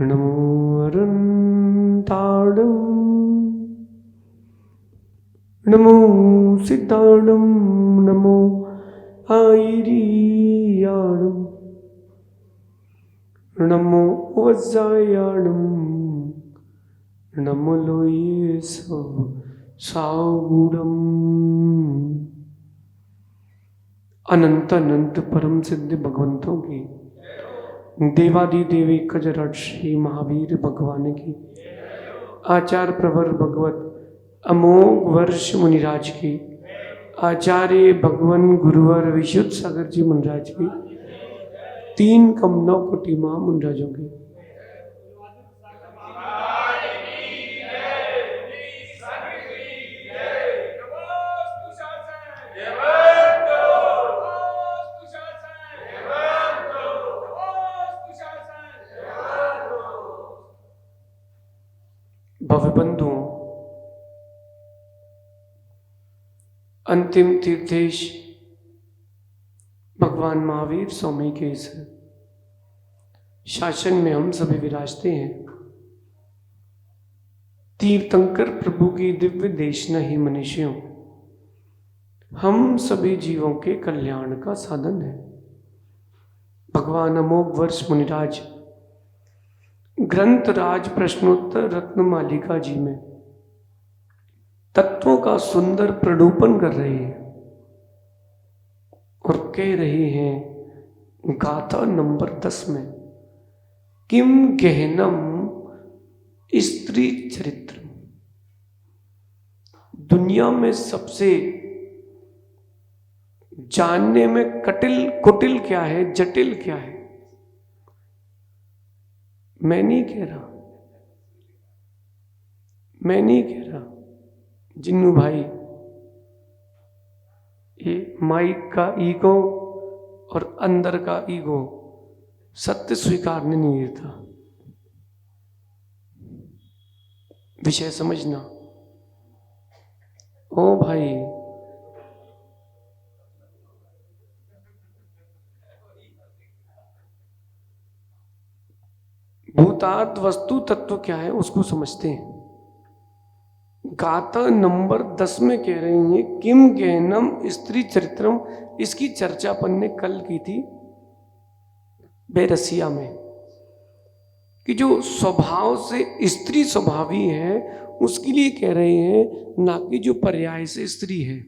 नमो अरन्ताडं नमो सिद्धाणं नमो आयिरीयाणं नमो वज्रायाणं नमो लोये सागुणम्। अनंत अनंत परम सिद्ध भगवंतों की, देवादि देवी कजरट श्री महावीर भगवान की, आचार्य प्रवर भगवत अमोघ वर्ष मुनिराज की, आचार्य भगवान गुरुवर विशुद्ध सागर जी मुनिराज की, तीन कमलों कोटि महा मुनिराजों की। भवबंधुओं, अंतिम तीर्थेश भगवान महावीर स्वामी के इस शासन में हम सभी विराजते हैं। तीर्थंकर प्रभु की दिव्य देशना ही मनुष्यों हम सभी जीवों के कल्याण का साधन है। भगवान अमोघ वर्ष मुनिराज ग्रंथ राज प्रश्नोत्तर रत्न मालिका जी में तत्वों का सुंदर प्ररूपण कर रहे हैं और कह रहे हैं गाथा नंबर 10 में, किम गहनम स्त्री चरित्र। दुनिया में सबसे जानने में कुटिल क्या है, जटिल क्या है। मैं नहीं कह रहा जिन्नू भाई, ये माइक का ईगो और अंदर का ईगो सत्य स्वीकारने नहीं देता। विषय समझना। ओ भाई, भूतार्थ वस्तु तत्व क्या है उसको समझते हैं। गाथा नंबर 10 में कह रही हैं किम गहनम स्त्री चरित्रम। इसकी चर्चा अपन ने कल की थी बेरसिया में, कि जो स्वभाव से स्त्री स्वभावी है उसके लिए कह रहे हैं, ना कि जो पर्याय से स्त्री है।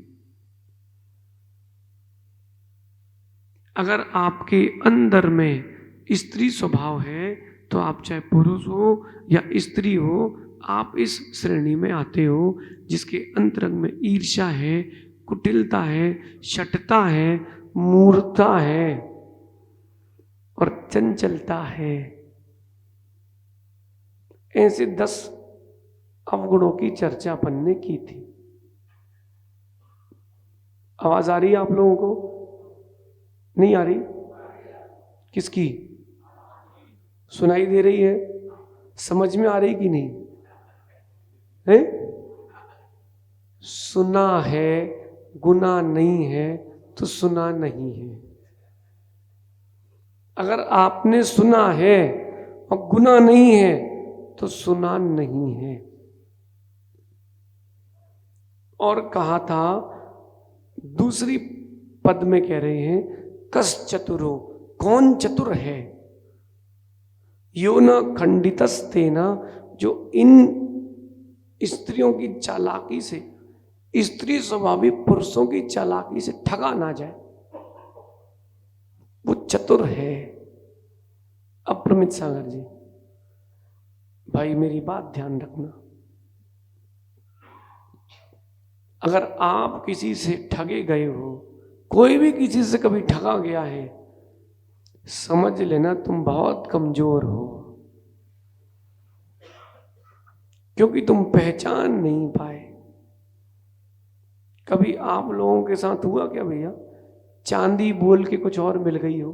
अगर आपके अंदर में स्त्री स्वभाव है तो आप चाहे पुरुष हो या स्त्री हो, आप इस श्रेणी में आते हो जिसके अंतरंग में ईर्ष्या है, कुटिलता है, शठता है, मूर्खता है और चंचलता है। ऐसे 10 अवगुणों की चर्चा अपन ने की थी। आवाज आ रही है आप लोगों को? नहीं आ रही? किसकी? सुनाई दे रही है? समझ में आ रही कि नहीं है? सुना है, गुना नहीं है तो सुना नहीं है। अगर आपने सुना है और गुना नहीं है तो सुना नहीं है। और कहा था दूसरी पद में कह रहे हैं, कस चतुरो, कौन चतुर है, यो न खंडितस्तेना, जो इन स्त्रियों की चालाकी से, स्त्री स्वभावी पुरुषों की चालाकी से ठगा ना जाए, वो चतुर है। अप्रमित सागर जी, भाई मेरी बात ध्यान रखना। अगर आप किसी से ठगे गए हो, कोई भी किसी से कभी ठगा गया है, समझ लेना तुम बहुत कमजोर हो, क्योंकि तुम पहचान नहीं पाए। कभी आप लोगों के साथ हुआ क्या भैया, चांदी बोल के कुछ और मिल गई हो,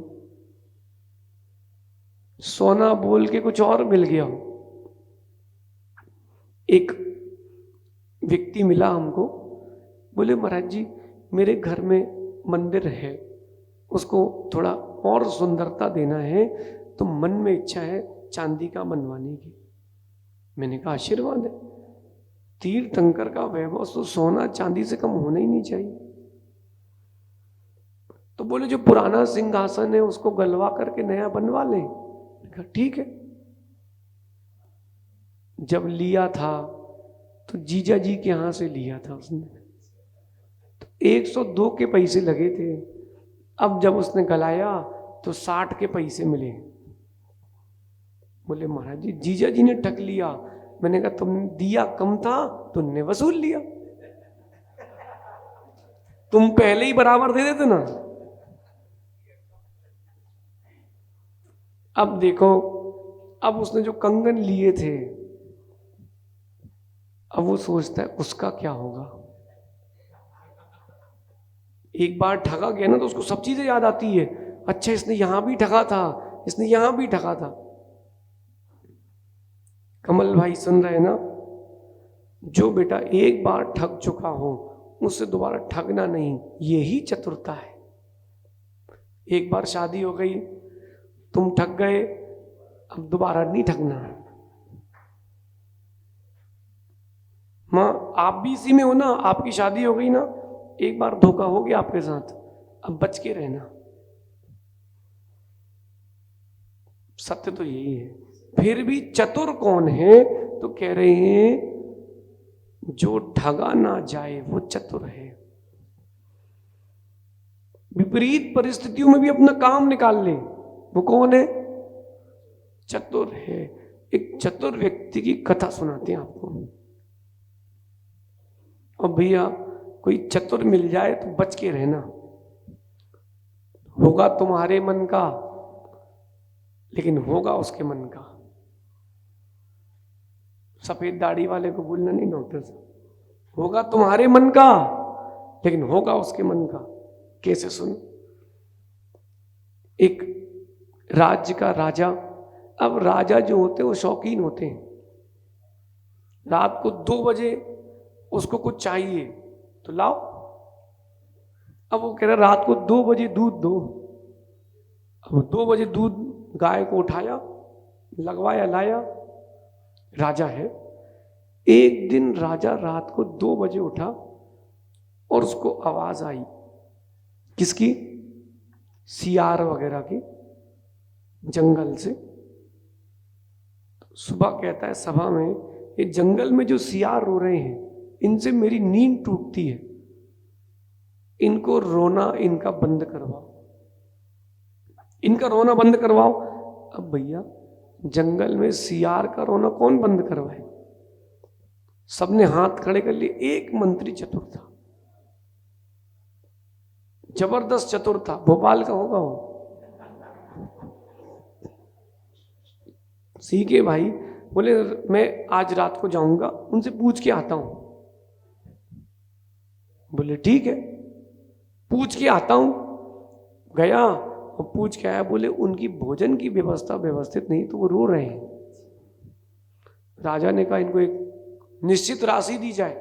सोना बोल के कुछ और मिल गया हो। एक व्यक्ति मिला हमको, बोले महाराज जी मेरे घर में मंदिर है, उसको थोड़ा और सुंदरता देना है, तो मन में इच्छा है चांदी का बनवाने की। मैंने कहा आशीर्वाद है, तीर्थंकर का वैभव तो सोना चांदी से कम होना ही नहीं चाहिए। तो बोले जो पुराना सिंहासन है उसको गलवा करके नया बनवा लें। मैंने कहा ठीक है। जब लिया था तो जीजा जी के यहां से लिया था उसने, तो 102 के पैसे लगे थे। अब जब उसने गलाया तो 60 के पैसे मिले। बोले महाराज जी जीजा जी ने ठग लिया। मैंने कहा तुमने दिया कम था, तुमने वसूल लिया, तुम पहले ही बराबर दे देते ना। अब देखो, अब उसने जो कंगन लिए थे, अब वो सोचता है उसका क्या होगा। एक बार ठगा गया ना तो उसको सब चीजें याद आती है। अच्छा इसने यहां भी ठगा था, इसने यहां भी ठगा था। कमल भाई सुन रहे ना, जो बेटा एक बार ठग चुका हो उससे दोबारा ठगना नहीं, यही चतुरता है। एक बार शादी हो गई, तुम ठग गए, अब दोबारा नहीं ठगना। मां आप भी इसी में हो ना, आपकी शादी हो गई ना, एक बार धोखा हो गया आपके साथ, अब बच के रहना। सत्य तो यही है। फिर भी चतुर कौन है, तो कह रहे हैं जो ठगा ना जाए वो चतुर है। विपरीत परिस्थितियों में भी अपना काम निकाल ले, वो कौन है? चतुर है। एक चतुर व्यक्ति की कथा सुनाते हैं आपको। और भैया कोई चतुर मिल जाए तो बच के रहना। होगा तुम्हारे मन का, लेकिन होगा उसके मन का। सफेद दाढ़ी वाले को बोलना नहीं डॉक्टर साहब, होगा तुम्हारे मन का लेकिन होगा उसके मन का। कैसे? सुन, एक राज्य का राजा, अब राजा जो होते हैं वो शौकीन होते हैं। रात को 2 बजे उसको कुछ चाहिए तो लाओ। अब वो कह रहा रात को 2 बजे दूध दो। अब 2 बजे दूध गाय को उठाया, लगवाया, लाया। राजा है। एक दिन राजा रात को 2 बजे उठा और उसको आवाज आई, किसकी? सियार वगैरह की, जंगल से। सुबह कहता है सभा में, ये जंगल में जो सियार रो रहे हैं इनसे मेरी नींद टूटती है, इनको रोना इनका बंद करवाओ, इनका रोना बंद करवाओ। अब भैया जंगल में सियार का रोना कौन बंद करवाए? सबने हाथ खड़े कर लिए। एक मंत्री चतुर था, जबरदस्त चतुर था, भोपाल का होगा वो। सीखे भाई, बोले मैं आज रात को जाऊंगा, उनसे पूछ के आता हूं। बोले ठीक है, पूछ के आता हूं। गया और पूछ के आया। बोले उनकी भोजन की व्यवस्था व्यवस्थित नहीं, तो वो रो रहे हैं। राजा ने कहा इनको एक निश्चित राशि दी जाए,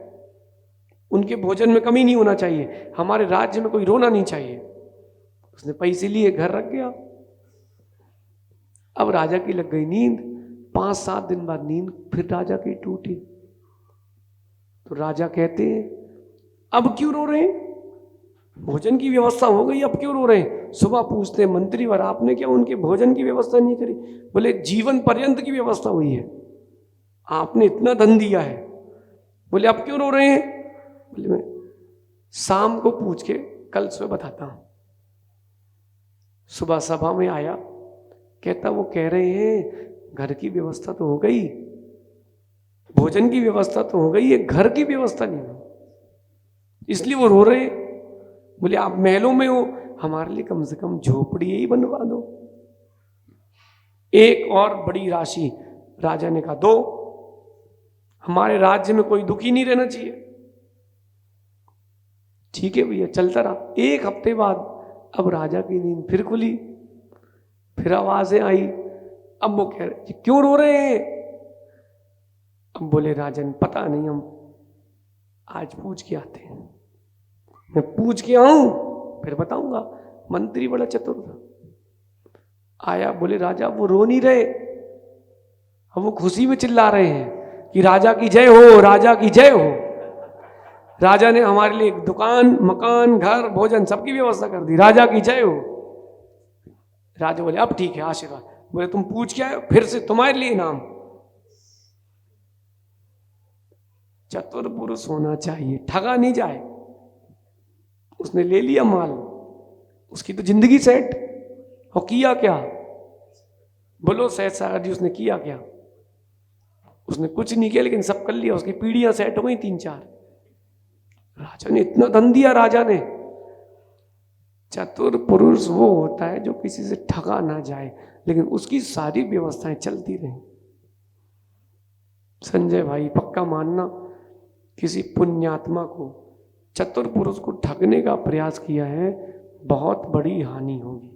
उनके भोजन में कमी नहीं होना चाहिए, हमारे राज्य में कोई रोना नहीं चाहिए। उसने पैसे लिए, घर रख गया। अब राजा की लग गई नींद। 5-7 दिन बाद नींद फिर राजा की टूटी। तो राजा कहते हैं अब क्यों रो रहे हैं? भोजन की व्यवस्था हो गई, अब क्यों रो रहे हैं? सुबह पूछते हैं मंत्री वर आपने क्या उनके भोजन की व्यवस्था नहीं करी? बोले जीवन पर्यंत की व्यवस्था हुई है, आपने इतना धन दिया है। बोले अब क्यों रो रहे हैं? बोले मैं शाम को पूछ के कल सुबह बताता हूं। सुबह सभा में आया, कहता वो कह रहे हैं घर की व्यवस्था तो हो गई, भोजन की व्यवस्था तो हो गई है, घर की व्यवस्था नहीं हुई, इसलिए वो रो रहे। बोले आप महलों में हो, हमारे लिए कम से कम झोपड़ी ही बनवा दो। एक और बड़ी राशि राजा ने कहा दो, हमारे राज्य में कोई दुखी नहीं रहना चाहिए। ठीक है भैया, चलता रहा। 1 हफ्ते बाद अब राजा की नींद फिर खुली, फिर आवाजें आई। अब वो कह रहे क्यों रो रहे हैं? अब बोले राजन पता नहीं, हम आज पूछ के आते हैं, मैं पूछ के आऊं फिर बताऊंगा। मंत्री बड़ा चतुर था, आया। बोले राजा वो रो नहीं रहे। अब वो खुशी में चिल्ला रहे हैं कि राजा की जय हो, राजा की जय हो। राजा ने हमारे लिए दुकान, मकान, घर, भोजन सबकी व्यवस्था कर दी, राजा की जय हो। राजा बोले अब ठीक है, आशीर्वाद। बोले तुम पूछ क्या है, फिर से तुम्हारे लिए नाम। चतुर पुरुष होना चाहिए, ठगा नहीं जाए। उसने ले लिया माल, उसकी तो जिंदगी सेट। और किया क्या? बोलो सैयद सागर जी, उसने किया क्या? उसने कुछ नहीं किया, लेकिन सब कर लिया। उसकी पीढ़ियां सेट हो गई 3-4। राजा ने इतना धन दिया। राजा ने, चतुर पुरुष वो होता है जो किसी से ठगा ना जाए, लेकिन उसकी सारी व्यवस्थाएं चलती रही। संजय भाई पक्का मानना, किसी पुण्यात्मा को, चतुर पुरुष को ठगने का प्रयास किया है, बहुत बड़ी हानि होगी।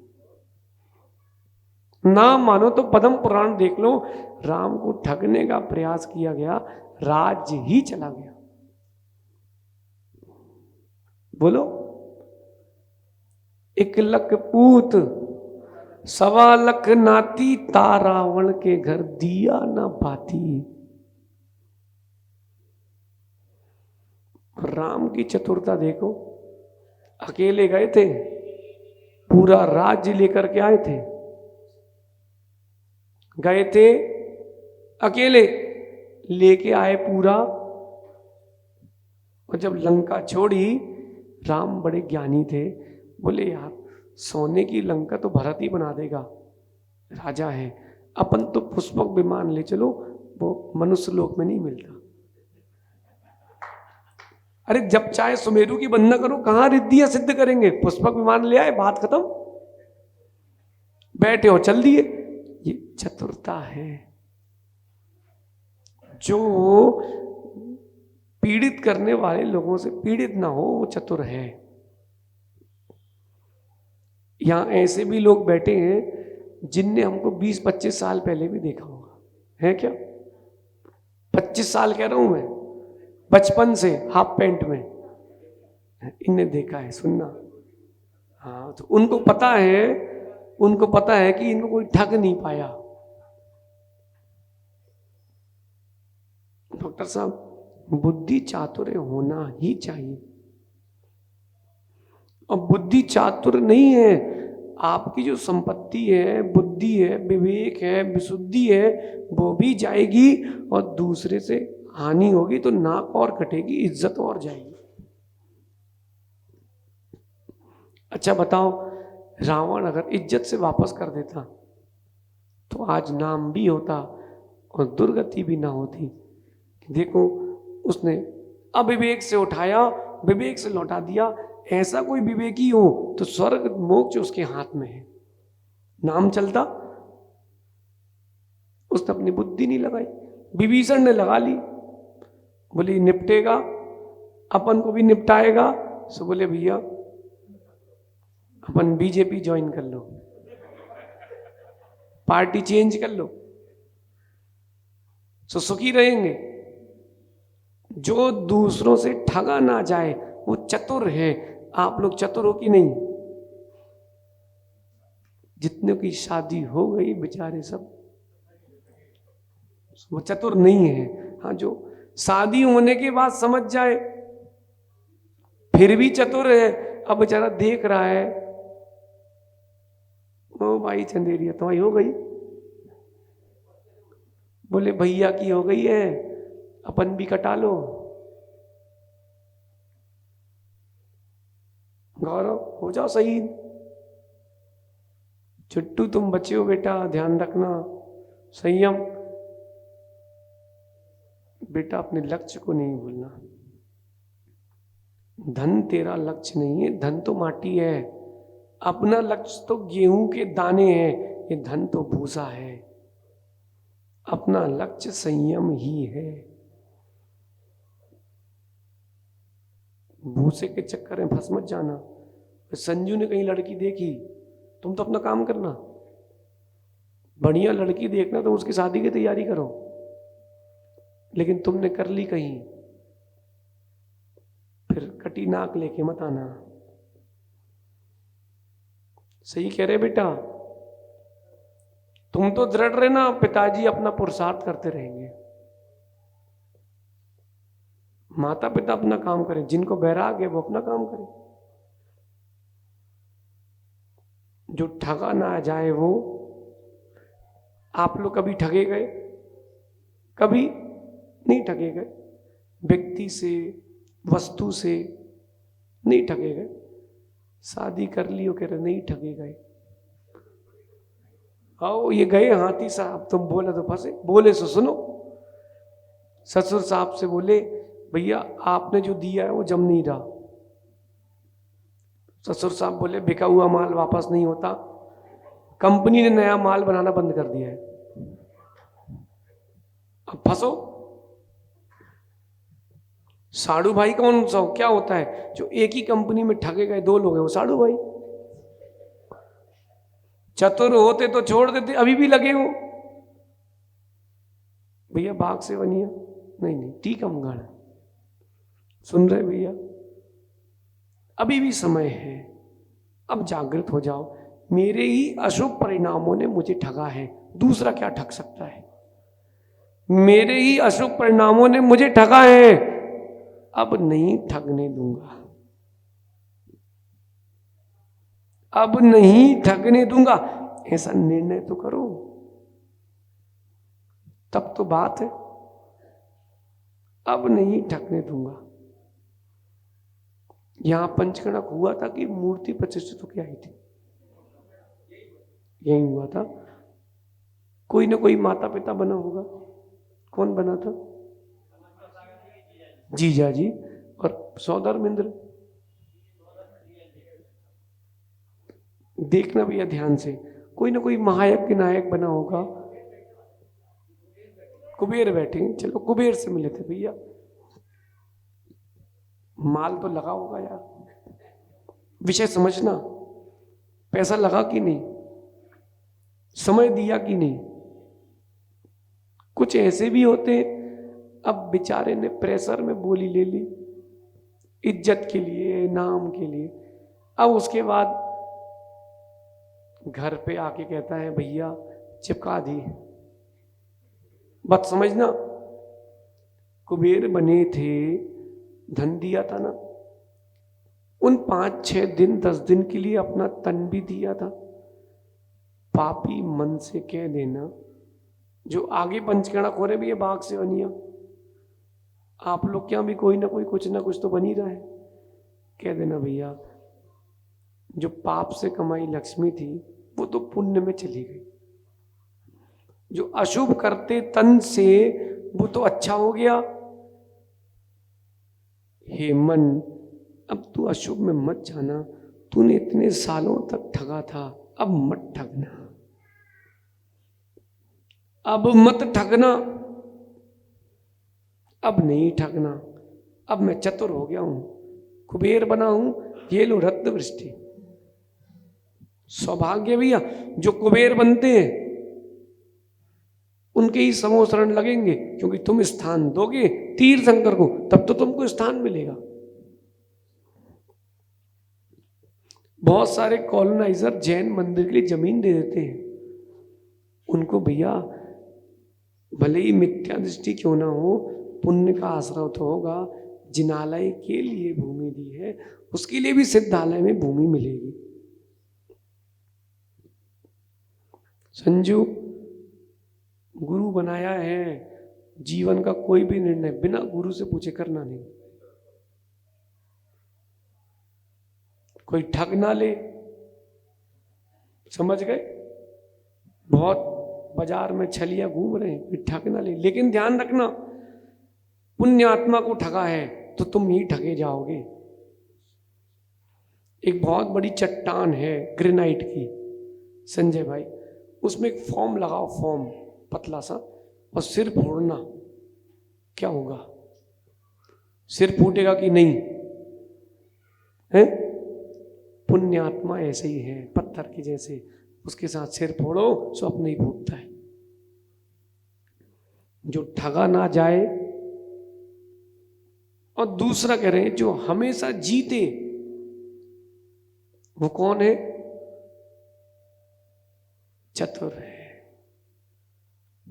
ना मानो तो पद्म पुराण देख लो, राम को ठगने का प्रयास किया गया, राज्य ही चला गया। बोलो, 1 लख पूत 1.25 लाख नाती, तारावण के घर दिया ना बाती। राम की चतुरता देखो, अकेले गए थे, पूरा राज्य लेकर के आए थे। गए थे अकेले, लेके आए पूरा। और जब लंका छोड़ी, राम बड़े ज्ञानी थे, बोले यार सोने की लंका तो भरत ही बना देगा, राजा है। अपन तो पुष्पक विमान ले चलो, वो मनुष्य लोक में नहीं मिलता। अरे जब चाहे सुमेरु की वंदना करो, कहां रिद्धियां सिद्ध करेंगे? पुष्पक विमान ले आए, बात खत्म, बैठे हो चल दिए। ये चतुरता है। जो पीड़ित करने वाले लोगों से पीड़ित ना हो, वो चतुर है। यहां ऐसे भी लोग बैठे हैं जिनने हमको 20-25 साल पहले भी देखा होगा, है क्या? 25 साल कह रहा हूं मैं, बचपन से हाफ पैंट में इन्हें देखा है, सुनना। हाँ, तो उनको पता है, उनको पता है कि इनको कोई ठग नहीं पाया। डॉक्टर साहब, बुद्धि चातुर्य होना ही चाहिए। और बुद्धि चातुर्य नहीं है, आपकी जो संपत्ति है, बुद्धि है, विवेक है, विशुद्धि है, वो भी जाएगी, और दूसरे से हानि होगी तो नाक और कटेगी, इज्जत और जाएगी। अच्छा बताओ, रावण अगर इज्जत से वापस कर देता तो आज नाम भी होता और दुर्गति भी ना होती। देखो, उसने अविवेक से उठाया, विवेक से लौटा दिया। ऐसा कोई विवेकी हो तो स्वर्ग मोक्ष उसके हाथ में है, नाम चलता। उसने अपनी बुद्धि नहीं लगाई, विभीषण ने लगा ली। बोले निपटेगा, अपन को भी निपटाएगा। सो बोले भैया अपन बीजेपी ज्वाइन कर लो, पार्टी चेंज कर लो, सो सुखी रहेंगे। जो दूसरों से ठगा ना जाए वो चतुर है। आप लोग चतुर हो कि नहीं? जितने की शादी हो गई बेचारे सब, वो चतुर नहीं है। हाँ, जो शादी होने के बाद समझ जाए फिर भी चतुर है। अब बेचारा देख रहा है, ओ भाई चंदेरिया तुम्हारी हो गई, बोले भैया की हो गई है, अपन भी कटा लो। गौरव हो जाओ सही। चुट्टू तुम बचे हो बेटा, ध्यान रखना, संयम। बेटा अपने लक्ष्य को नहीं भूलना। धन तेरा लक्ष्य नहीं है, धन तो माटी है। अपना लक्ष्य तो गेहूं के दाने हैं, ये धन तो भूसा है। अपना लक्ष्य संयम ही है। भूसे के चक्कर में फंस मत जाना। संजू ने कहीं लड़की देखी, तुम तो अपना काम करना, बढ़िया लड़की देखना तो उसकी शादी की तैयारी करो। लेकिन तुमने कर ली कहीं, फिर कटी नाक लेके मत आना। सही कह रहे बेटा? तुम तो दृढ़ रहना, पिताजी अपना पुरुषार्थ करते रहेंगे, माता पिता अपना काम करें, जिनको बैराग है वो अपना काम करें। जो ठगा ना जाए वो, आप लोग कभी ठगे गए? कभी नहीं ठगे गए, व्यक्ति से वस्तु से नहीं ठगे गए। शादी कर ली हो, कह रहे नहीं ठगे गए। आओ ये गए हाथी साहब, तुम बोले तो फंसे, बोले सो सुनो। ससुर साहब से बोले भैया आपने जो दिया है वो जम नहीं रहा। ससुर साहब बोले बिका हुआ माल वापस नहीं होता, कंपनी ने नया माल बनाना बंद कर दिया है, अब फंसो। साड़ू भाई कौन सा क्या होता है? जो एक ही कंपनी में ठगे गए 2 लोग हैं, वो साड़ू भाई। चतुर होते तो छोड़ देते, अभी भी लगे हो। भैया बाघ से बनिया नहीं नहीं टीकमगढ़, सुन रहे भैया? अभी भी समय है, अब जागृत हो जाओ। मेरे ही अशुभ परिणामों ने मुझे ठगा है, दूसरा क्या ठग सकता है? मेरे ही अशुभ परिणामों ने मुझे ठगा है, अब नहीं ठगने दूंगा, अब नहीं ठगने दूंगा। ऐसा निर्णय तो करो, तब तो बात है। अब नहीं ठगने दूंगा। यहां पंचकणक हुआ था कि मूर्ति प्रतिष्ठित होकर आई थी? यही हुआ था। कोई ना कोई माता पिता बना होगा। कौन बना था? जीजा जी और सौदामिंद्र। देखना भैया ध्यान से, कोई ना कोई महायज्ञ नायक बना होगा। कुबेर बैठे, चलो कुबेर से मिले थे भैया। माल तो लगा होगा यार, विषय समझना। पैसा लगा कि नहीं, समय दिया कि नहीं। कुछ ऐसे भी होते हैं, अब बेचारे ने प्रेशर में बोली ले ली, इज्जत के लिए, नाम के लिए। अब उसके बाद घर पे आके कहता है भैया चिपका दी। बात समझना, कुबेर बने थे, धन दिया था ना, उन 5-6 दिन 10 दिन के लिए अपना तन भी दिया था। पापी मन से कह देना, जो आगे पंचकणक हो रहे भी ये बाघ से बनिया, आप लोग क्या भी कोई ना कोई कुछ ना कुछ तो बन ही रहा है। कह देना भैया जो पाप से कमाई लक्ष्मी थी वो तो पुण्य में चली गई, जो अशुभ करते तन से वो तो अच्छा हो गया। हे मन, अब तू अशुभ में मत जाना, तूने इतने सालों तक ठगा था, अब मत ठगना, अब मत ठगना, अब नहीं ठगना। अब मैं चतुर हो गया हूं, कुबेर बना हूं, ये लो रत्न वृष्टि। सौभाग्य भैया जो कुबेर बनते हैं उनके ही समूह शरण लगेंगे, क्योंकि तुम स्थान दोगे तीर्थंकर को, तब तो तुमको स्थान मिलेगा। बहुत सारे कॉलोनाइजर जैन मंदिर के लिए जमीन दे देते हैं, उनको भैया भले ही मिथ्या दृष्टि क्यों ना हो, पुण्य का आश्रय तो होगा। जिनालय के लिए भूमि दी है, उसके लिए भी सिद्धालय में भूमि मिलेगी। संजू गुरु बनाया है, जीवन का कोई भी निर्णय बिना गुरु से पूछे करना नहीं। कोई ठग ना ले, समझ गए? बहुत बाजार में छलिया घूम रहे हैं, कोई ठग ना ले। लेकिन ध्यान रखना, पुण्य आत्मा को ठगा है तो तुम ही ठगे जाओगे। एक बहुत बड़ी चट्टान है ग्रेनाइट की, संजय भाई, उसमें एक फॉर्म लगाओ, फॉर्म पतला सा, और सिर फोड़ना, क्या होगा? सिर फूटेगा कि नहीं? है? पुण्य आत्मा ऐसे ही है, पत्थर की जैसे, उसके साथ सिर फोड़ो सो अपने ही फूटता है। जो ठगा ना जाए, और दूसरा कह रहे हैं जो हमेशा जीते, वो कौन है? चतुर है।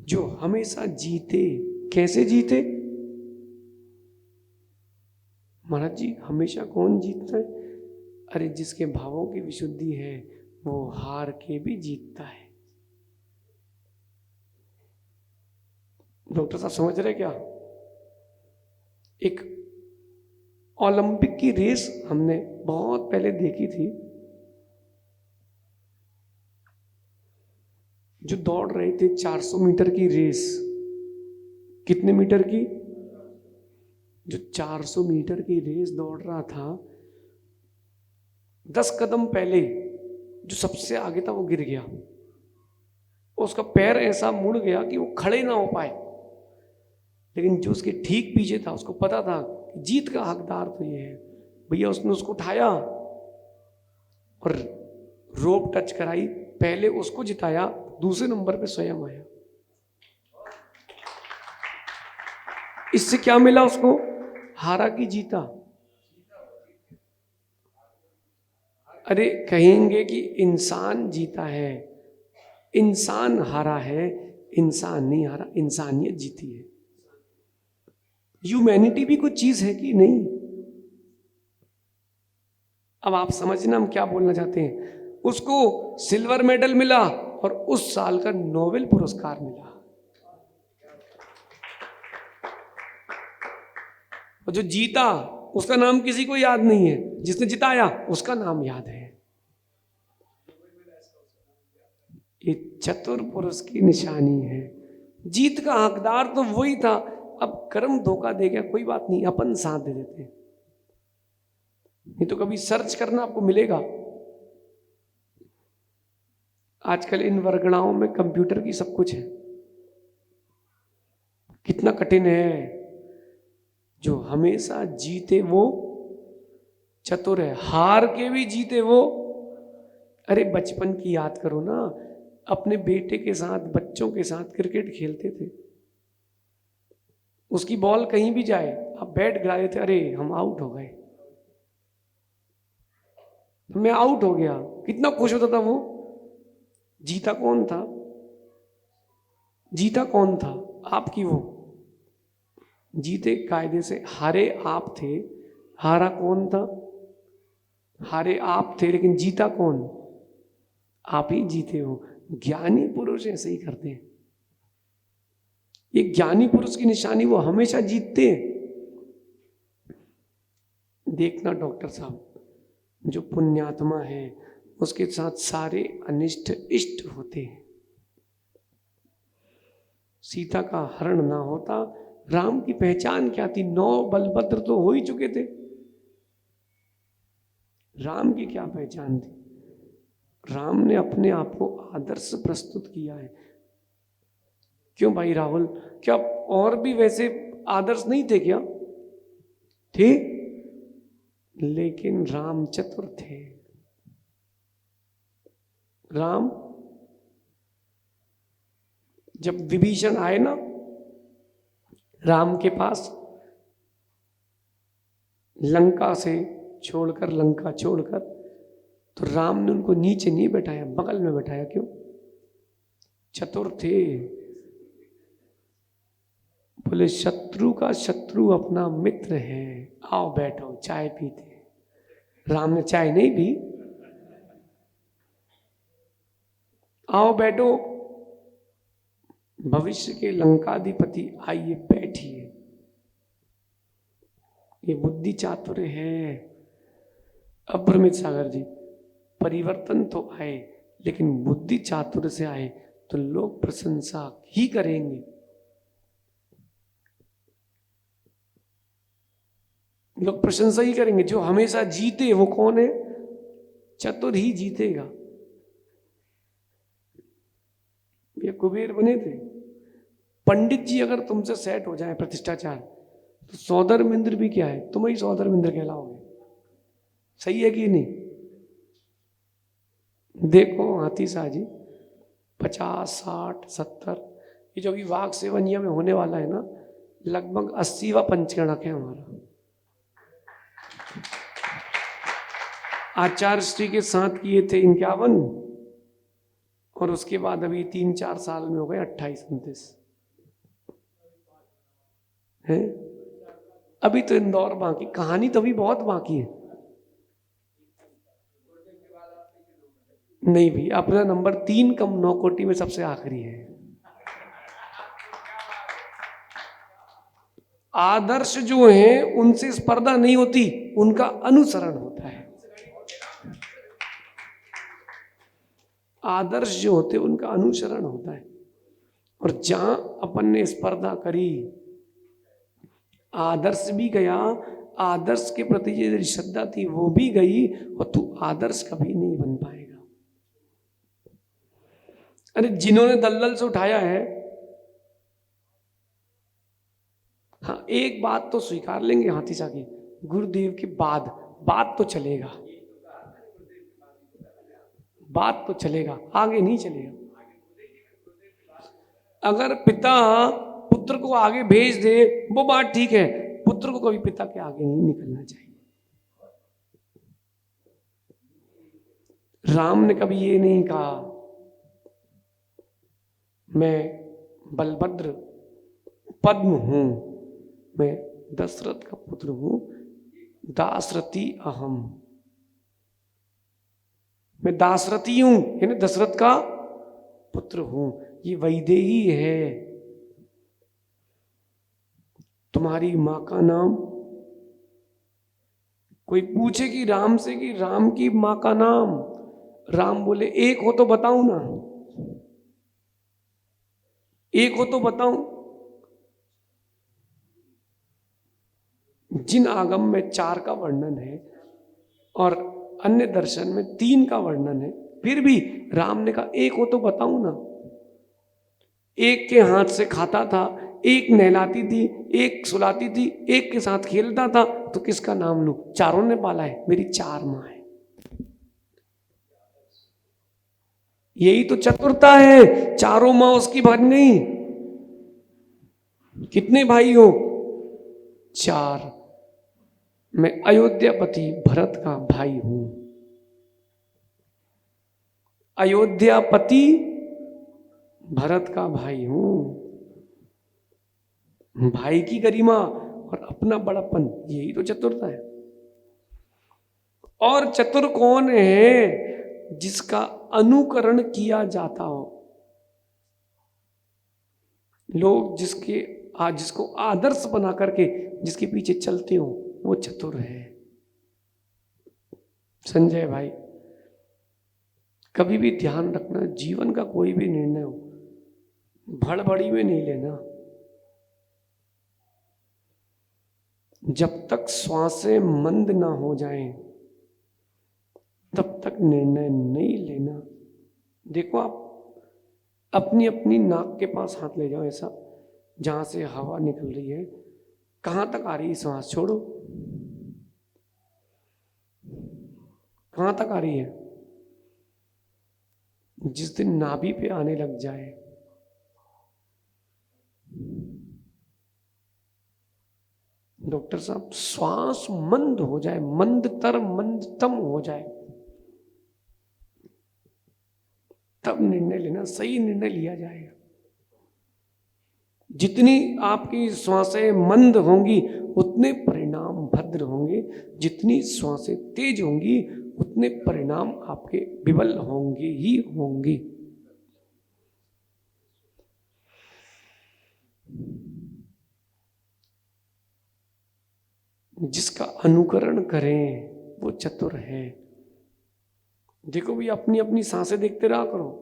जो हमेशा जीते। कैसे जीते महाराज जी? हमेशा कौन जीतता है? अरे जिसके भावों की विशुद्धि है वो हार के भी जीतता है। डॉक्टर साहब समझ रहे क्या? एक ओलंपिक की रेस हमने बहुत पहले देखी थी। जो दौड़ रहे थे 400 मीटर की रेस। कितने मीटर की? जो 400 मीटर की रेस दौड़ रहा था, 10 कदम पहले जो सबसे आगे था वो गिर गया। उसका पैर ऐसा मुड़ गया कि वो खड़े ना हो पाए। लेकिन जो उसके ठीक पीछे था उसको पता था कि जीत का हकदार तो ये है। भैया उसने उसको उठाया और रोप टच कराई, पहले उसको जिताया, दूसरे नंबर पे स्वयं आया। इससे क्या मिला उसको? हारा की जीता? अरे कहेंगे कि इंसान जीता है, इंसान हारा है, इंसान नहीं हारा, इंसानियत जीती है। ह्यूमैनिटी भी कुछ चीज है कि नहीं? अब आप समझना हम क्या बोलना चाहते हैं। उसको सिल्वर मेडल मिला और उस साल का नोबेल पुरस्कार मिला। और जो जीता उसका नाम किसी को याद नहीं है, जिसने जिताया उसका नाम याद है। ये चतुर पुरुष की निशानी है। जीत का हकदार तो वही था। अब कर्म धोखा दे गया, कोई बात नहीं, अपन साथ दे देते। नहीं तो कभी सर्च करना आपको मिलेगा। आजकल इन वरगणाओं में कंप्यूटर की सब कुछ है। कितना कठिन है। जो हमेशा जीते वो चतुर है, हार के भी जीते वो। अरे बचपन की याद करो ना, अपने बेटे के साथ, बच्चों के साथ क्रिकेट खेलते थे। उसकी बॉल कहीं भी जाए, आप बैट गिरा देते, अरे हम आउट हो गए, मैं आउट हो गया। कितना खुश होता था वो। जीता कौन था? जीता कौन था? आपकी वो जीते कायदे से, हारे आप थे। हारा कौन था? हारे आप थे, लेकिन जीता कौन? आप ही जीते हो। ज्ञानी पुरुष ऐसे ही करते हैं। ये ज्ञानी पुरुष की निशानी, वो हमेशा जीतते हैं। देखना डॉक्टर साहब, जो पुण्यात्मा है उसके साथ सारे अनिष्ट इष्ट होते हैं। सीता का हरण ना होता, राम की पहचान क्या थी? 9 बलभद्र तो हो ही चुके थे। राम की क्या पहचान थी? राम ने अपने आप को आदर्श प्रस्तुत किया है। क्यों भाई राहुल, क्या और भी वैसे आदर्श नहीं थे क्या? थे, लेकिन राम चतुर थे। राम, जब विभीषण आए ना राम के पास, लंका से छोड़कर, लंका छोड़कर, तो राम ने उनको नीचे नहीं बैठाया, बगल में बैठाया। क्यों? चतुर थे। बोले शत्रु का शत्रु अपना मित्र है, आओ बैठो चाय पीते। राम ने चाय नहीं पी, आओ बैठो, भविष्य के लंकाधिपति आइए बैठिए। ये बुद्धि चातुर्य है। अभ्रमित सागर जी, परिवर्तन तो आए, लेकिन बुद्धि चातुर्य से आए तो लोग प्रशंसा ही करेंगे। लोग प्रशंसा ही करेंगे। जो हमेशा जीते वो कौन है? चतुर ही जीतेगा। ये कुबेर बने थे। पंडित जी अगर तुमसे सेट हो जाए प्रतिष्ठाचार, तो सौदरमिंद्र भी क्या है, तुम ही सौदरमिंद्र कहलाओगे। सही है कि नहीं? देखो हाथी शाह जी, 50, 60, 70, ये जो अभी वाघ सेवनिया में होने वाला है ना, लगभग 80वां पंचगणक है हमारा। आचार्य श्री के साथ किए थे 51 और उसके बाद अभी 3-4 साल में हो गए 28-29 है। अभी तो इंदौर बाकी, कहानी तो अभी बहुत बाकी है। नहीं भाई, अपना नंबर 3 कम 9 कोटि में सबसे आखिरी है। आदर्श जो हैं उनसे स्पर्धा नहीं होती, उनका अनुसरण होता है। आदर्श जो होते उनका अनुसरण होता है। और जहां अपन ने स्पर्धा करी, आदर्श भी गया, आदर्श के प्रति जो श्रद्धा थी वो भी गई, और तू आदर्श कभी नहीं बन पाएगा। अरे जिन्होंने दलदल से उठाया है, हाँ एक बात तो स्वीकार लेंगे हाथी सा की, गुरुदेव के बाद बात तो चलेगा, बात तो चलेगा, आगे नहीं चलेगा। अगर पिता पुत्र को आगे भेज दे वो बात ठीक है, पुत्र को कभी पिता के आगे नहीं निकलना चाहिए। राम ने कभी ये नहीं कहा मैं बलभद्र पद्म हूं, मैं दशरथ का पुत्र हूं, दासरथी अहम, मैं दासरथी हूं यानी दशरथ का पुत्र हूं, ये वैदेही है। तुम्हारी मां का नाम, कोई पूछे कि राम से कि राम की मां का नाम, राम बोले एक हो तो बताऊं ना, एक हो तो बताऊं। जिन आगम में 4 का वर्णन है और अन्य दर्शन में 3 का वर्णन है, फिर भी राम ने कहा एक हो तो बताऊं ना। एक के हाथ से खाता था, एक नहलाती थी, एक सुलाती थी, एक के साथ खेलता था, तो किसका नाम लूं? चारों ने पाला है, मेरी 4 मां है। यही तो चतुरता है, चारों मां उसकी बन गई। कितने भाई हो? 4। मैं अयोध्यापति भरत का भाई हूं, अयोध्यापति भरत का भाई हूं। भाई की गरिमा और अपना बड़ापन, यही तो चतुरता है। और चतुर कौन है? जिसका अनुकरण किया जाता हो। लोग जिसको आदर्श बना करके जिसके पीछे चलते हो, वो चतुर है। संजय भाई, कभी भी ध्यान रखना, जीवन का कोई भी निर्णय हो भड़बड़ी में नहीं लेना। जब तक श्वासें मंद ना हो जाएं, तब तक निर्णय नहीं लेना। देखो, आप अपनी अपनी नाक के पास हाथ ले जाओ, ऐसा जहां से हवा निकल रही है, कहां तक आ रही है श्वास? छोड़ो, कहां तक आ रही है? जिस दिन नाभि पे आने लग जाए, डॉक्टर साहब श्वास मंद हो जाए, मंदतर मंदतम हो जाए, तब निर्णय लेना, सही निर्णय लिया जाएगा। जितनी आपकी श्वासें मंद होंगी उतने परिणाम भद्र होंगे, जितनी श्वासें तेज होंगी उतने परिणाम आपके विफल होंगे ही होंगे। जिसका अनुकरण करें वो चतुर है। देखो भी, अपनी अपनी सांसें देखते रहा करो।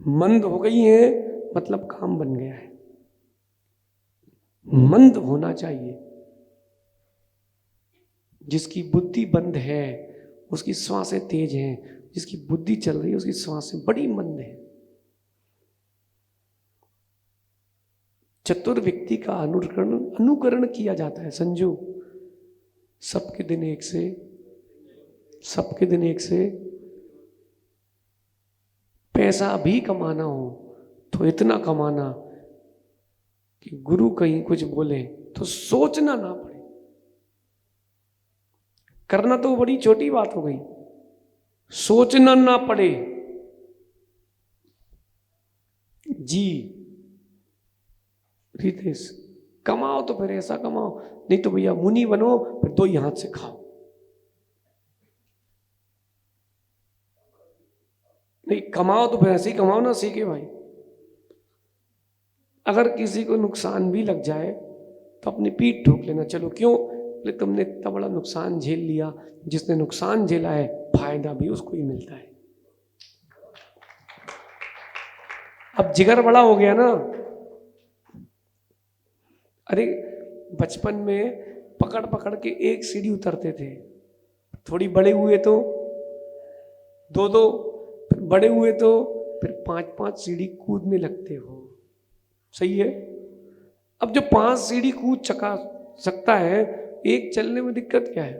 मंद हो गई है मतलब काम बन गया है। मंद होना चाहिए। जिसकी बुद्धि बंद है उसकी श्वासें तेज हैं, जिसकी बुद्धि चल रही है उसकी श्वासें बड़ी मंद है। चतुर व्यक्ति का अनुकरण किया जाता है। संजू, सबके दिन एक से, सबके दिन एक से। पैसा भी कमाना हो तो इतना कमाना कि गुरु कहीं कुछ बोले तो सोचना ना पड़े। करना तो बड़ी छोटी बात हो गई, सोचना ना पड़े। जी रितेश, कमाओ तो फिर ऐसा कमाओ, नहीं तो भैया मुनि बनो, फिर दो ही हाथ से खाओ। नहीं कमाओ तो फिर ऐसे ही कमाओ ना, सीखे भाई। अगर किसी को नुकसान भी लग जाए तो अपनी पीठ ठोक लेना, चलो क्यों बोले तुमने इतना बड़ा नुकसान झेल लिया, जिसने नुकसान झेला है फायदा भी उसको ही मिलता है। अब जिगर बड़ा हो गया ना। अरे बचपन में पकड़ पकड़ के एक सीढ़ी उतरते थे, थोड़ी बड़े हुए तो दो दो, फिर बड़े हुए तो फिर 5-5 सीढ़ी कूदने लगते हो। सही है। अब जो 5 सीढ़ी कूद चका सकता है, एक चलने में दिक्कत क्या है?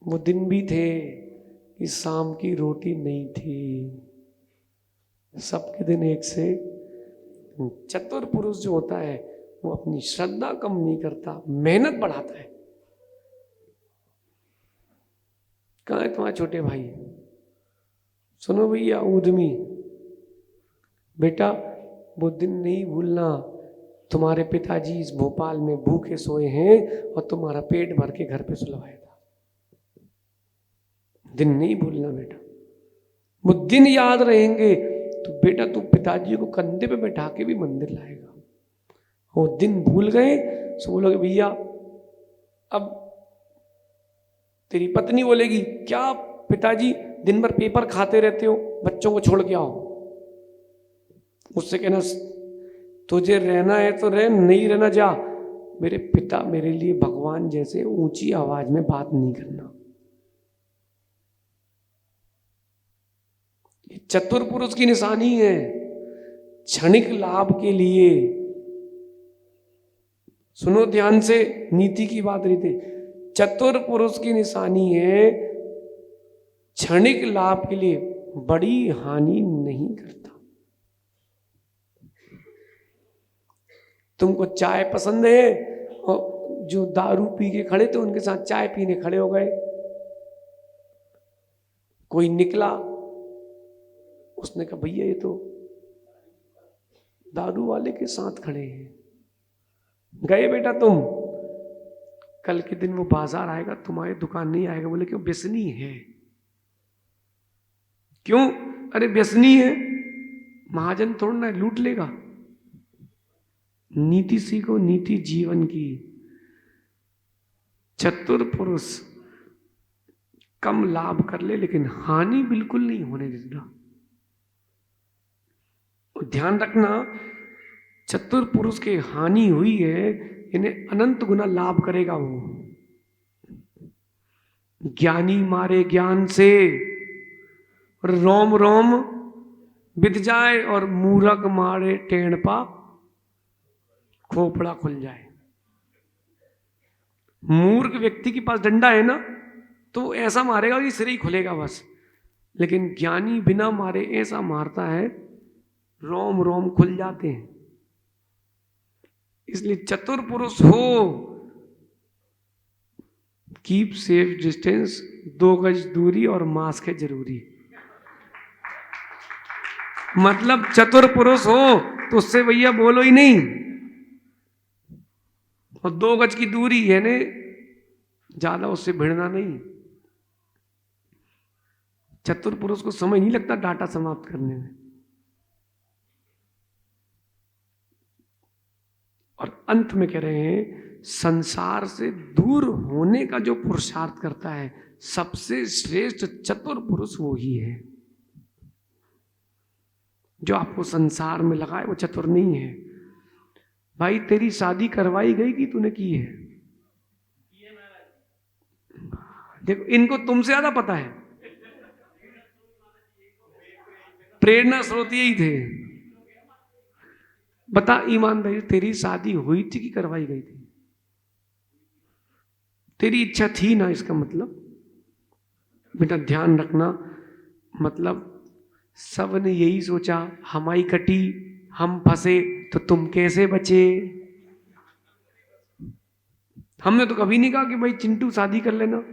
वो दिन भी थे कि शाम की रोटी नहीं थी, सबके दिन एक से। चतुर पुरुष जो होता है वो अपनी श्रद्धा कम नहीं करता, मेहनत बढ़ाता है। कहाँ है तुम्हारे छोटे भाई? सुनो भैया ऊधमी, बेटा वो दिन नहीं भूलना, तुम्हारे पिताजी इस भोपाल में भूखे सोए हैं और तुम्हारा पेट भर के घर पे सुलवाया था। दिन नहीं भूलना बेटा, वो दिन याद रहेंगे तो बेटा तू पिताजी को कंधे पे बैठा के भी मंदिर लाएगा। वो दिन भूल गए तो बोलोगे भैया, अब तेरी पत्नी बोलेगी क्या पिताजी दिन भर पेपर खाते रहते हो, बच्चों को छोड़ के आओ। उससे कहना तुझे रहना है तो रह, नहीं रहना जा। मेरे पिता मेरे लिए भगवान जैसे, ऊंची आवाज में बात नहीं करना। ये चतुर पुरुष की निशानी है। क्षणिक लाभ के लिए, सुनो ध्यान से, नीति की बात रही थी। चतुर पुरुष की निशानी है क्षणिक लाभ के लिए बड़ी हानि नहीं करता। तुमको चाय पसंद है और जो दारू पी के खड़े थे उनके साथ चाय पीने खड़े हो गए। कोई निकला, उसने कहा भैया ये तो दारू वाले के साथ खड़े हैं। गए बेटा तुम, कल के दिन वो बाजार आएगा, तुम्हारी दुकान नहीं आएगा। बोले क्यों? व्यसनी है। क्यों? अरे व्यसनी है, महाजन थोड़ा ना लूट लेगा। नीति सीखो, नीति जीवन की। चतुर पुरुष कम लाभ कर ले लेकिन हानि बिल्कुल नहीं होने देता। ध्यान रखना, चतुर पुरुष की हानि हुई है, इन्हें अनंत गुना लाभ करेगा वो। ज्ञानी मारे ज्ञान से रोम रोम बिध जाए और मूर्ख मारे टेढ़ पा खोपड़ा खुल जाए। मूर्ख व्यक्ति के पास डंडा है ना तो ऐसा मारेगा कि सिर ही खुलेगा बस, लेकिन ज्ञानी बिना मारे ऐसा मारता है रोम रोम खुल जाते हैं। इसलिए चतुर पुरुष हो, कीप सेफ डिस्टेंस, 2 गज दूरी और मास्क है जरूरी। मतलब चतुर पुरुष हो तो उससे भैया बोलो ही नहीं, और 2 गज की दूरी है ने ज्यादा उससे भिड़ना नहीं। चतुर पुरुष को समय नहीं लगता डाटा समाप्त करने में। और अंत में कह रहे हैं संसार से दूर होने का जो पुरुषार्थ करता है, सबसे श्रेष्ठ चतुर पुरुष वो ही है। जो आपको संसार में लगाए वो चतुर नहीं है। भाई तेरी शादी करवाई गई कि तूने की है? देखो इनको तुमसे ज्यादा पता है, प्रेरणा स्रोत यही थे। बता ईमानदारी, तेरी शादी हुई थी कि करवाई गई थी? तेरी इच्छा थी ना, इसका मतलब बेटा ध्यान रखना। मतलब सब ने यही सोचा हमारी कटी, हम फंसे तो तुम कैसे बचे। हमने तो कभी नहीं कहा कि भाई चिंटू शादी कर लेना।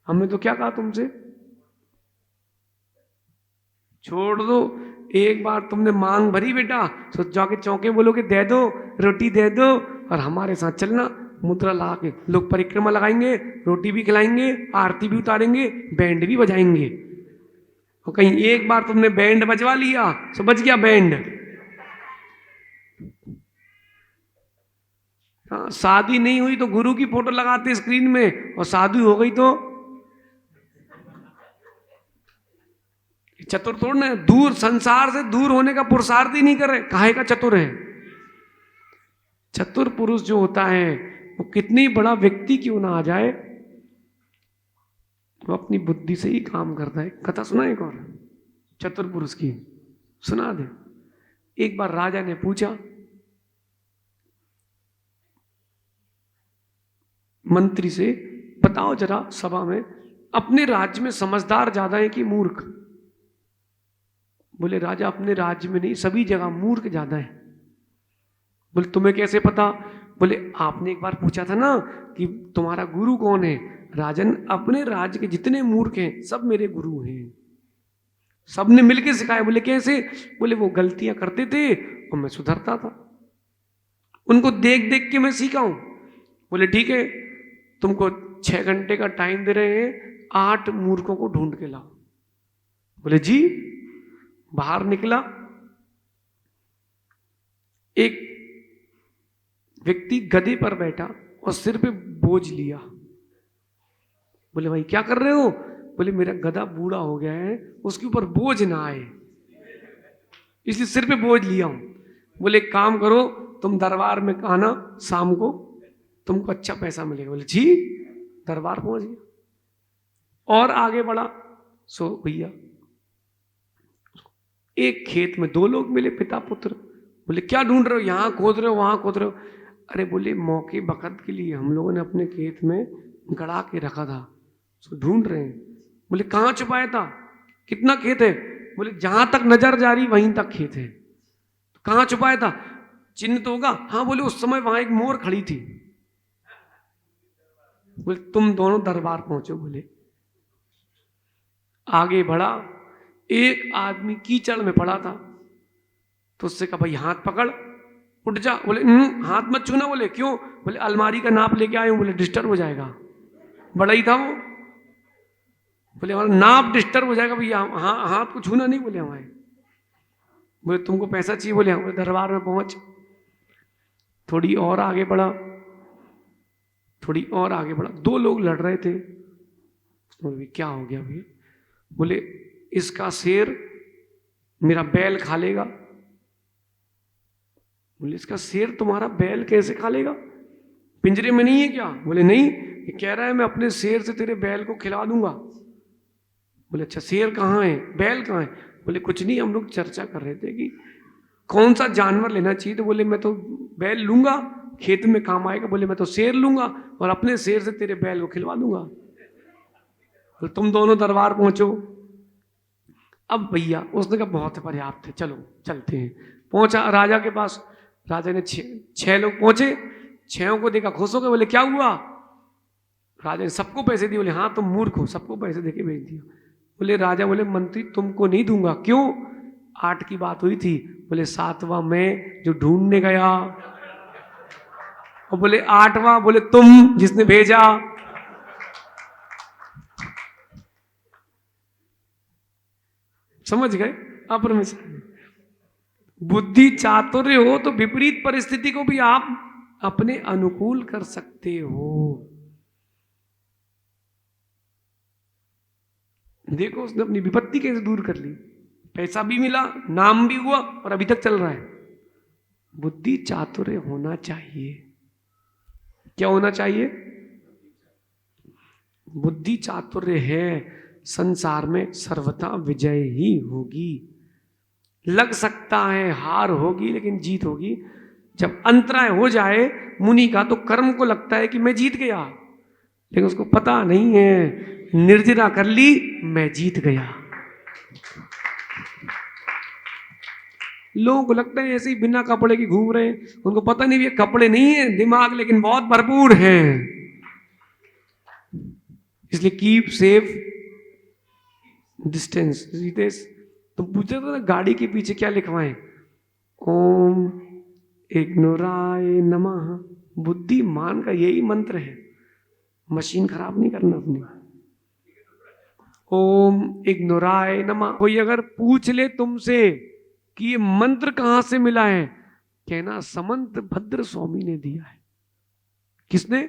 हमने तो क्या कहा तुमसे, छोड़ दो। एक बार तुमने मांग भरी बेटा, तो जाके चौके बोलोगे दे दो, रोटी दे दो, और हमारे साथ चलना, मुद्रा ला के लोग परिक्रमा लगाएंगे, रोटी भी खिलाएंगे, आरती भी उतारेंगे, बैंड भी बजाएंगे। और कहीं एक बार तुमने बैंड बजवा लिया तो बज गया बैंड। हाँ, शादी नहीं हुई तो गुरु की फोटो लगाते स्क्रीन में, और शादी हो गई तो चतुर तोड़ना है। दूर संसार से दूर होने का पुरुषार्थ ही नहीं कर रहे, काहे का चतुर है। चतुर पुरुष जो होता है वो कितनी बड़ा व्यक्ति क्यों ना आ जाए, वो अपनी बुद्धि से ही काम करता है। कथा सुना एक और चतुर पुरुष की, सुना दे। एक बार राजा ने पूछा मंत्री से, बताओ जरा सभा में, अपने राज्य में समझदार ज्यादा है कि मूर्ख? बोले राजा, अपने राज्य में नहीं, सभी जगह मूर्ख ज्यादा है। बोले तुम्हें कैसे पता? बोले आपने एक बार पूछा था ना कि तुम्हारा गुरु कौन है। राजन, अपने राज्य के जितने मूर्ख हैं सब मेरे गुरु हैं, सबने मिलके सिखाया। बोले कैसे? बोले वो गलतियां करते थे और मैं सुधरता था, उनको देख देख के मैं सीखा हूं। बोले ठीक है, तुमको 6 घंटे का टाइम दे रहे हैं, 8 मूर्खों को ढूंढ के लाओ। बोले जी। बाहर निकला, एक व्यक्ति गधे पर बैठा और सिर पे बोझ लिया। बोले भाई क्या कर रहे हो? बोले मेरा गधा बूढ़ा हो गया है, उसके ऊपर बोझ ना आए, इसलिए सिर पे बोझ लिया हूं। बोले काम करो, तुम दरबार में आना शाम को, तुमको अच्छा पैसा मिलेगा। बोले जी। दरबार पहुंच गया और आगे बढ़ा। सो भैया, एक खेत में 2 लोग मिले, पिता पुत्र। बोले क्या ढूंढ रहे हो? यहां खोद रहे हो, वहां खोद रहे हो? अरे बोले मौके बखत के लिए हम लोगों ने अपने खेत में गड़ा के रखा था, सो ढूंढ रहे हैं। बोले कहां छुपाया था? कितना खेत है? बोले जहां तक नजर जा रही वहीं तक खेत है। तो कहां छुपाया था? चिन्ह तो होगा। हाँ। बोले उस समय वहां एक मोर खड़ी थी। बोले तुम दोनों दरबार पहुंचो। बोले आगे बढ़ा, एक आदमी कीचड़ में पड़ा था, तो उससे कहा भाई हाथ पकड़, उठ जा। बोले हाथ मत छूना। बोले क्यों? बोले अलमारी का नाप लेके आए हूं। बोले डिस्टर्ब हो जाएगा, बड़ा ही था वो। बोले हमारा नाप डिस्टर्ब हो जाएगा भैया, हाँ हाथ को छूना नहीं। बोले हमारे। बोले तुमको पैसा चाहिए? बोले हाँ। दरबार में पहुंच, थोड़ी और आगे बढ़ा, थोड़ी और आगे बढ़ा, 2 लोग लड़ रहे थे। बोले क्या हो गया भैया? बोले इसका शेर मेरा बैल खा लेगा। बोले इसका शेर तुम्हारा बैल कैसे खा लेगा? पिंजरे में नहीं है क्या? बोले नहीं, ये कह रहा है मैं अपने शेर से तेरे बैल को खिला दूंगा। बोले अच्छा शेर कहाँ है, बैल कहाँ है? बोले कुछ नहीं, हम लोग चर्चा कर रहे थे कि कौन सा जानवर लेना चाहिए। तो बोले मैं तो बैल लूंगा, खेत में काम आएगा। बोले मैं तो शेर लूंगा और अपने शेर से तेरे बैल को खिलवा दूंगा। तो तुम दोनों दरबार पहुंचो। अब भैया उसने कहा बहुत पर्याप्त है, चलो चलते हैं। पहुंचा राजा के पास। राजा ने 6 लोग पहुंचे, 6 को देखा, खुश हो गए। बोले क्या हुआ? राजा ने सबको पैसे दिए। बोले हाँ तुम मूर्ख हो, सबको पैसे देके भेज दिया। बोले राजा, बोले मंत्री तुमको नहीं दूंगा। क्यों? 8 की बात हुई थी। बोले 7वां मैं जो ढूंढने गया, और बोले 8वां बोले तुम जिसने भेजा। समझ गए? अपरमेश्वर बुद्धि चातुर्य हो तो विपरीत परिस्थिति को भी आप अपने अनुकूल कर सकते हो। देखो उसने अपनी विपत्ति कैसे दूर कर ली, पैसा भी मिला, नाम भी हुआ, और अभी तक चल रहा है। बुद्धि चातुर्य होना चाहिए। क्या होना चाहिए? बुद्धि चातुर्य है, संसार में सर्वथा विजय ही होगी। लग सकता है हार होगी लेकिन जीत होगी। जब अंतराय हो जाए मुनि का तो कर्म को लगता है कि मैं जीत गया, लेकिन उसको पता नहीं है निर्जरा कर ली, मैं जीत गया। लोगों को लगता है ऐसे ही बिना कपड़े के घूम रहे हैं, उनको पता नहीं ये कपड़े नहीं है, दिमाग लेकिन बहुत भरपूर है। इसलिए कीप सेफ डिस्टेंस। रितेश, तुम पूछ रहे थे ना गाड़ी के पीछे क्या लिखवाएं? ओम इग्नोराय नमः। बुद्धिमान का यही मंत्र है, मशीन खराब नहीं करना अपनी। ओम इग्नोराय नमः। कोई अगर पूछ ले तुमसे कि ये मंत्र कहां से मिला है, कहना समंत भद्र स्वामी ने दिया है। किसने?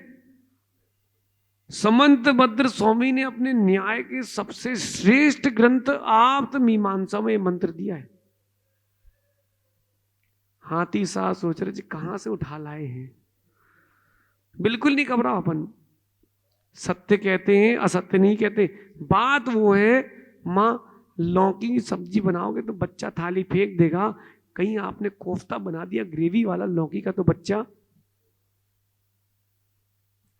समंत भद्र स्वामी ने अपने न्याय के सबसे श्रेष्ठ ग्रंथ आप्त मीमांसा में मंत्र दिया है। हाथी सा सोच रहे जी कहां से उठा लाए हैं। बिल्कुल नहीं घबराओ अपन, सत्य कहते हैं, असत्य नहीं कहते। बात वो है, माँ लौकी की सब्जी बनाओगे तो बच्चा थाली फेंक देगा, कहीं आपने कोफ्ता बना दिया ग्रेवी वाला लौकी का तो बच्चा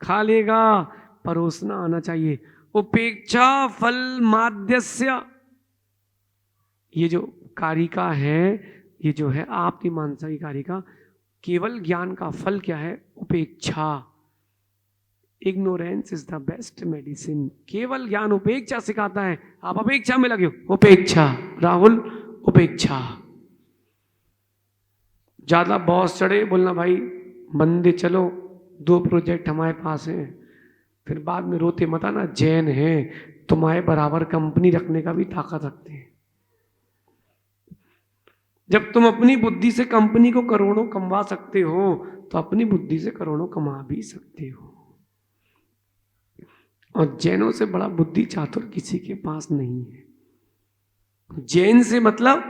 खा लेगा। परोसना आना चाहिए। उपेक्षा फल माध्यस्य, ये जो कारिका है, ये जो है आपकी मानसा की कारिका, केवल ज्ञान का फल क्या है? उपेक्षा। Ignorance is the best medicine. केवल ज्ञान उपेक्षा सिखाता है। आप अपेक्षा में लगे हो, उपेक्षा। राहुल, उपेक्षा। ज्यादा बॉस चढ़े, बोलना भाई बंदे चलो, 2 प्रोजेक्ट हमारे पास हैं। फिर बाद में रोते मत आना, जैन है तुम्हारे बराबर कंपनी रखने का भी ताकत रखते हैं। जब तुम अपनी बुद्धि से कंपनी को करोड़ों कमवा सकते हो, तो अपनी बुद्धि से करोड़ों कमा भी सकते हो। और जैनों से बड़ा बुद्धि चातुर किसी के पास नहीं है। जैन से मतलब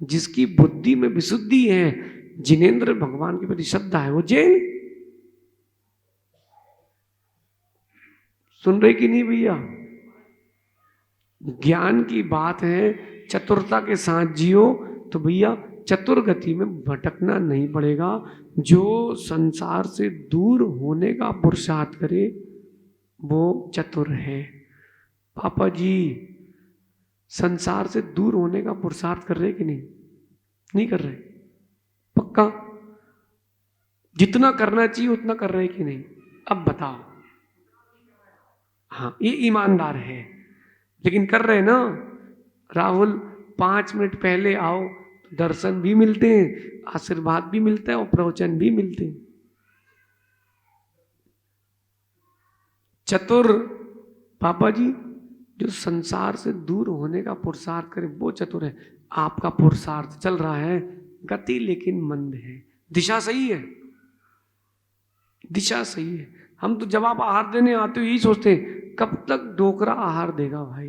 जिसकी बुद्धि में विशुद्धि है, जिनेंद्र भगवान के प्रति श्रद्धा है, वो जैन। सुन रहे कि नहीं भैया? ज्ञान की बात है, चतुरता के साथ जियो तो भैया चतुर्गति में भटकना नहीं पड़ेगा। जो संसार से दूर होने का पुरुषार्थ करे वो चतुर है। पापा जी संसार से दूर होने का पुरुषार्थ कर रहे कि नहीं? नहीं कर रहे? पक्का? जितना करना चाहिए उतना कर रहे कि नहीं? अब बताओ। हाँ, ये ईमानदार है, लेकिन कर रहे ना। राहुल 5 मिनट पहले आओ तो दर्शन भी मिलते हैं, आशीर्वाद भी मिलता है और प्रवचन भी मिलते हैं। चतुर पापा जी जो संसार से दूर होने का पुरुषार्थ करे वो चतुर है। आपका पुरुषार्थ चल रहा है, गति लेकिन मंद है। दिशा सही है, दिशा सही है। हम तो जब आप आहार देने आते हो यही सोचते हैं कब तक डोकरा आहार देगा भाई,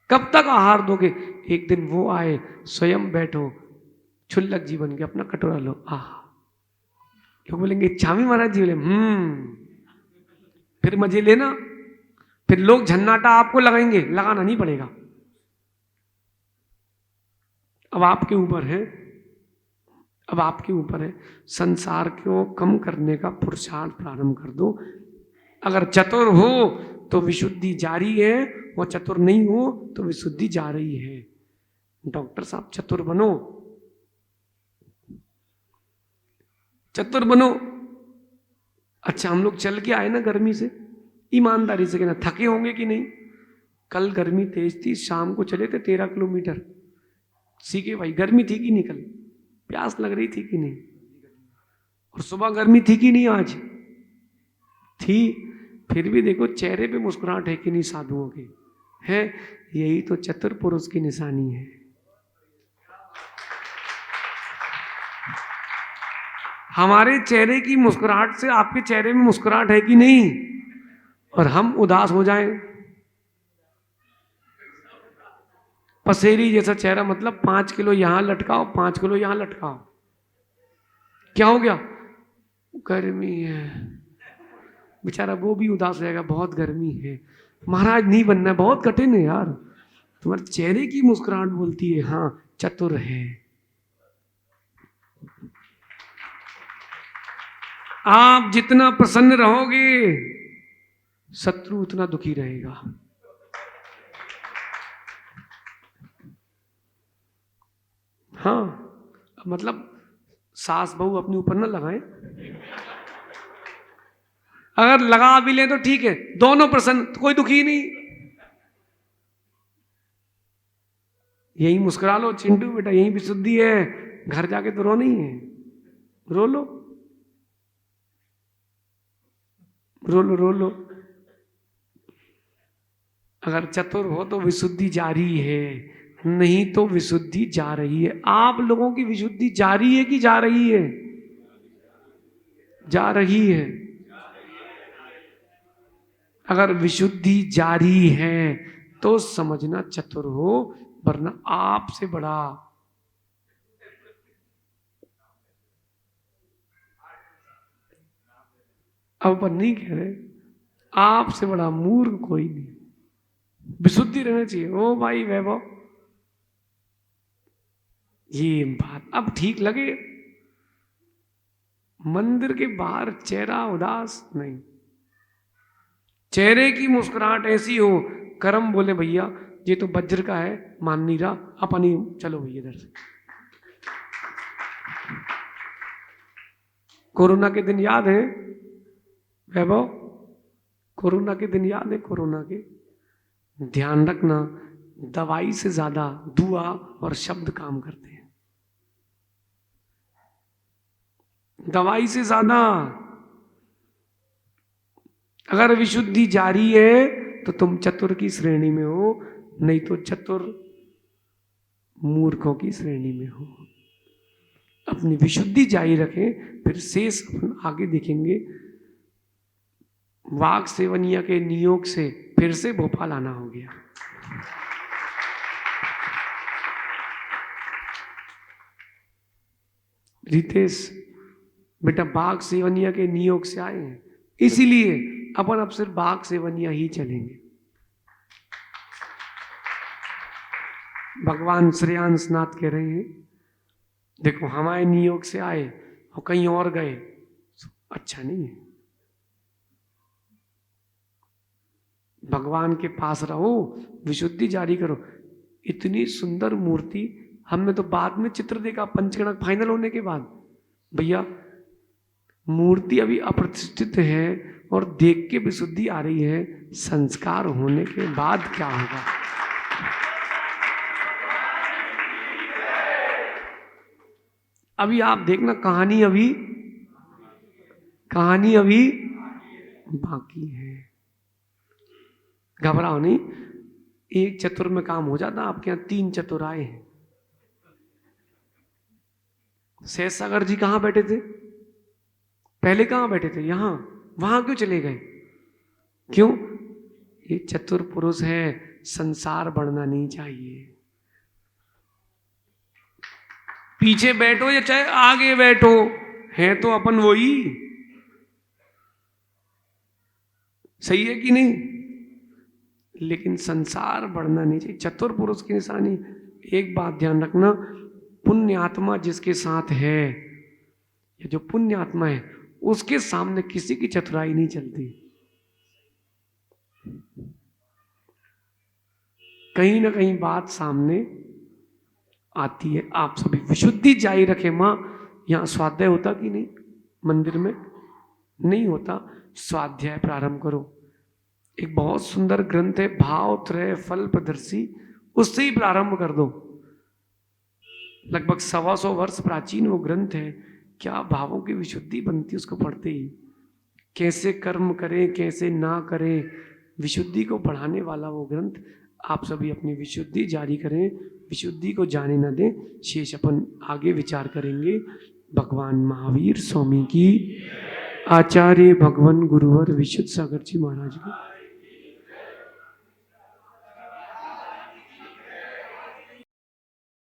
कब तक आहार दोगे। एक दिन वो आए, स्वयं बैठो, क्षुल्लक जीवन के अपना कटोरा लो। लोग बोलेंगे छामी महाराज जी, बोले फिर मजे लेना। फिर लोग झन्नाटा आपको लगाएंगे, लगाना नहीं पड़ेगा। अब आपके ऊपर है, अब आपके ऊपर है। संसार को कम करने का पुरुषार्थ प्रारंभ कर दो। अगर चतुर हो तो विशुद्धि जारी है, और चतुर नहीं हो तो विशुद्धि जा रही है। डॉक्टर साहब चतुर बनो, चतुर बनो। अच्छा हम लोग चल के आए ना गर्मी से, ईमानदारी से कहना थके होंगे कि नहीं? कल गर्मी तेज थी, शाम को चले थे 13 किलोमीटर। सीखे भाई गर्मी थी कि नहीं? कल प्यास लग रही थी कि नहीं? और सुबह गर्मी थी कि नहीं? आज थी। फिर भी देखो चेहरे पे मुस्कुराहट है कि नहीं साधुओं के? है। यही तो चतुर पुरुष की निशानी है। हमारे चेहरे की मुस्कुराहट से आपके चेहरे में मुस्कुराहट है कि नहीं? और हम उदास हो जाएं, पसेरी जैसा चेहरा, मतलब 5 किलो यहां लटकाओ, 5 किलो यहां लटकाओ, क्या हो गया? गर्मी है। बेचारा वो भी उदास हो जाएगा, बहुत गर्मी है। महाराज नहीं बनना है, बहुत कठिन है यार। तुम्हारे चेहरे की मुस्कुराहट बोलती है हाँ चतुर है। आप जितना प्रसन्न रहोगे शत्रु उतना दुखी रहेगा। हाँ, मतलब सास बहू अपने ऊपर ना लगाएं। अगर लगा भी ले तो ठीक है, दोनों प्रसन्न, तो कोई दुखी नहीं। यही मुस्कुरा लो चिंटू बेटा, यही विशुद्धि है। घर जाके तो रो नहीं है, रो लो, रो लो, रो लो। अगर चतुर हो तो विशुद्धि जारी है, नहीं तो विशुद्धि जा रही है। आप लोगों की विशुद्धि जारी है कि जा रही है? जा रही है। अगर विशुद्धि जारी है तो समझना चतुर हो, वरना आपसे बड़ा अब अपन नहीं कह रहे, आपसे बड़ा मूर्ख कोई नहीं। विशुद्धि रहना चाहिए। ओ भाई वैभव, ये बात अब ठीक लगे? मंदिर के बाहर चेहरा उदास नहीं, चेहरे की मुस्कुराहट ऐसी हो, कर्म बोले भैया ये तो वज्र का है, मान नहीं रहा, अपन ही चलो भैया इधर से। कोरोना के दिन याद है वैभव? कोरोना के दिन याद है? कोरोना के, ध्यान रखना, दवाई से ज्यादा दुआ और शब्द काम करते हैं। दवाई से ज्यादा। अगर विशुद्धि जारी है तो तुम चतुर की श्रेणी में हो, नहीं तो चतुर मूर्खों की श्रेणी में हो। अपनी विशुद्धि जारी रखें, फिर शेष अपन आगे देखेंगे। वाक सेवनिया के नियोग से फिर से भोपाल आना हो गया। रितेश बेटा बाघ सेवनिया के नियोग से आए हैं, इसीलिए अपन अब सिर्फ बाघ सेवनिया ही चलेंगे। भगवान श्रेयांश नाथ कह रहे हैं देखो हमारे नियोग से आए और कहीं और गए, अच्छा नहीं है। भगवान के पास रहो, विशुद्धि जारी करो। इतनी सुंदर मूर्ति हमने तो बाद में चित्र देखा, पंचगणक फाइनल होने के बाद। भैया मूर्ति अभी अप्रतिष्ठित है और देख के विशुद्धि आ रही है, संस्कार होने के बाद क्या होगा? अभी आप देखना, कहानी अभी बाकी है। घबराओ नहीं, एक चतुर में काम हो जाता। आपके यहां 3 चतुर आए हैं। शेष सागर जी कहां बैठे थे पहले? कहां बैठे थे? यहां। वहां क्यों चले गए? क्यों? ये चतुर पुरुष है, संसार बढ़ना नहीं चाहिए। पीछे बैठो या चाहे आगे बैठो, है तो अपन वही। सही है कि नहीं? लेकिन संसार बढ़ना नहीं चाहिए। चतुर पुरुष की निशानी, एक बात ध्यान रखना, पुण्य आत्मा जिसके साथ है, या जो पुण्य आत्मा है, उसके सामने किसी की चतुराई नहीं चलती। कहीं ना कहीं बात सामने आती है। आप सभी विशुद्धि जारी रखें। मां, यहां स्वाध्याय होता कि नहीं? मंदिर में नहीं होता। स्वाध्याय प्रारंभ करो। एक बहुत सुंदर ग्रंथ है भाव त्रय फल प्रदर्शी, उससे ही प्रारंभ कर दो। लगभग 125 वर्ष प्राचीन वो ग्रंथ है। क्या भावों की विशुद्धि बनती उसको पढ़ते ही। कैसे कर्म करें, कैसे ना करें, विशुद्धि को बढ़ाने वाला वो ग्रंथ। आप सभी अपनी विशुद्धि जारी करें, विशुद्धि को जाने न दें। शेष अपन आगे विचार करेंगे। भगवान महावीर स्वामी की, आचार्य भगवान गुरुवर विशुद्ध सागर जी महाराज की।